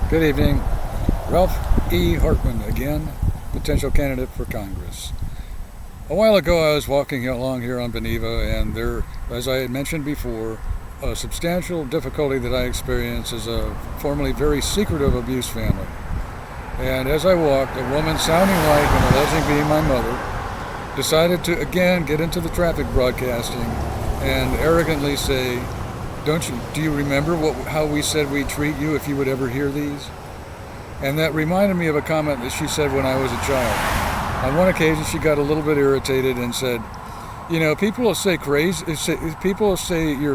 Good evening. Ralph E. Hartman again, potential candidate for Congress. A while ago I was walking along here on Beneva, and there, as I had mentioned before, a substantial difficulty that I experienced is a formerly very secretive abuse family. And as I walked, a woman sounding like and alleging being my mother decided to again get into the traffic broadcasting and arrogantly say, do you remember how we said we'd treat you if you would ever hear these? And that reminded me of a comment that she said when I was a child. On one occasion, she got a little bit irritated and said, you know, people will say you're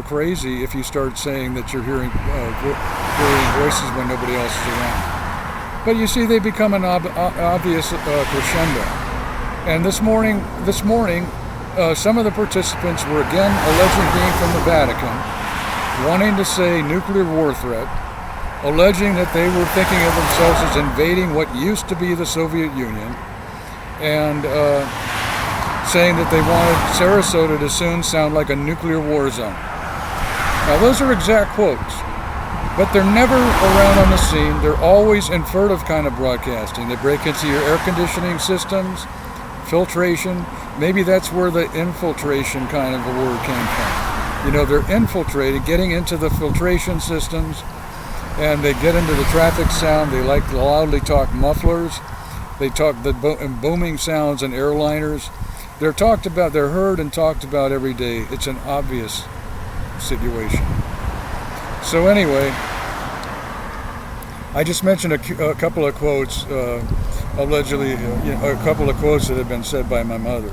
crazy if you start saying that you're hearing voices when nobody else is around. But you see, they become an obvious crescendo. And this morning, some of the participants were again alleging being from the Vatican, wanting to say nuclear war threat, alleging that they were thinking of themselves as invading what used to be the Soviet Union, and saying that they wanted Sarasota to soon sound like a nuclear war zone. Now those are exact quotes, but they're never around on the scene. They're always in furtive kind of broadcasting. They break into your air conditioning systems, filtration. Maybe that's where the infiltration kind of a word came from. You know, they're infiltrating, getting into the filtration systems, and they get into the traffic sound. They like to loudly talk mufflers. They talk the booming sounds in airliners. They're heard and talked about every day. It's an obvious situation. So anyway, I just mentioned a couple of quotes, allegedly, a couple of quotes that have been said by my mother,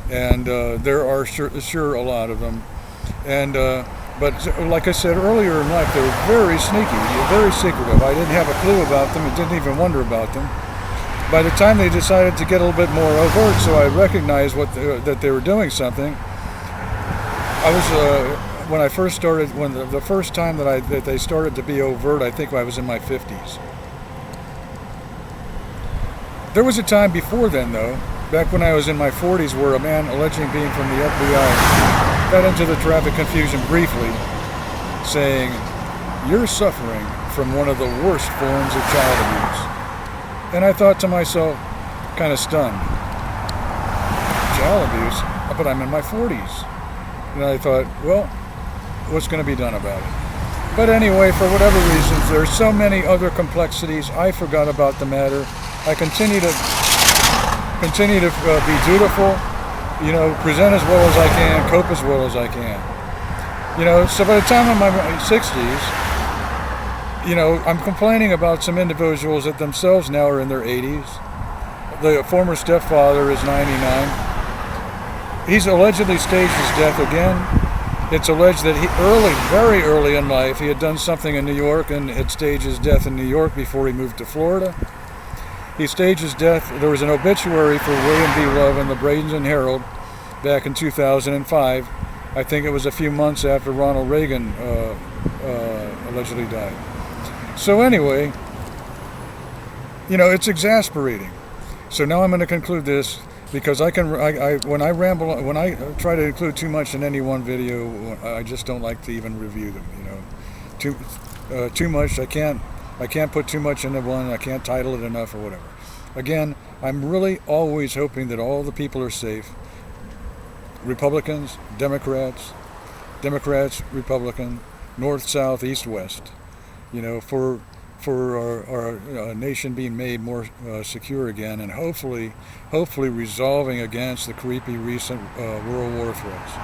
and there are sure a lot of them. And but like I said earlier in life, they were very sneaky, very secretive. I didn't have a clue about them and didn't even wonder about them. By the time they decided to get a little bit more overt, so I recognized that they were doing something. I was when I first started, the first time that they started to be overt, I think I was in my 50s. There was a time before then, though, back when I was in my 40s, where a man alleging being from the FBI got into the traffic confusion briefly, saying, "You're suffering from one of the worst forms of child abuse." And I thought to myself, kind of stunned, child abuse? But I'm in my 40s. And I thought, well, what's going to be done about it? But anyway, for whatever reasons, there's so many other complexities. I forgot about the matter. I continue to be dutiful, you know, present as well as I can, cope as well as I can. You know, so by the time I'm in my 60s, you know, I'm complaining about some individuals that themselves now are in their 80s. The former stepfather is 99. He's allegedly staged his death again. It's alleged that very early in life, he had done something in New York and had staged his death in New York before he moved to Florida. He staged his death. There was an obituary for William B. Love in the Bradenton Herald back in 2005. I think it was a few months after Ronald Reagan allegedly died. So anyway, you know, it's exasperating. So now I'm going to conclude this, because when I try to include too much in any one video, I just don't like to even review them. You know, too much. I can't put too much into one. I can't title it enough or whatever. Again, I'm really always hoping that all the people are safe. Republicans, Democrats, Republican, North, South, East, West. You know, for our nation being made more secure again, and hopefully resolving against the creepy recent World War threats.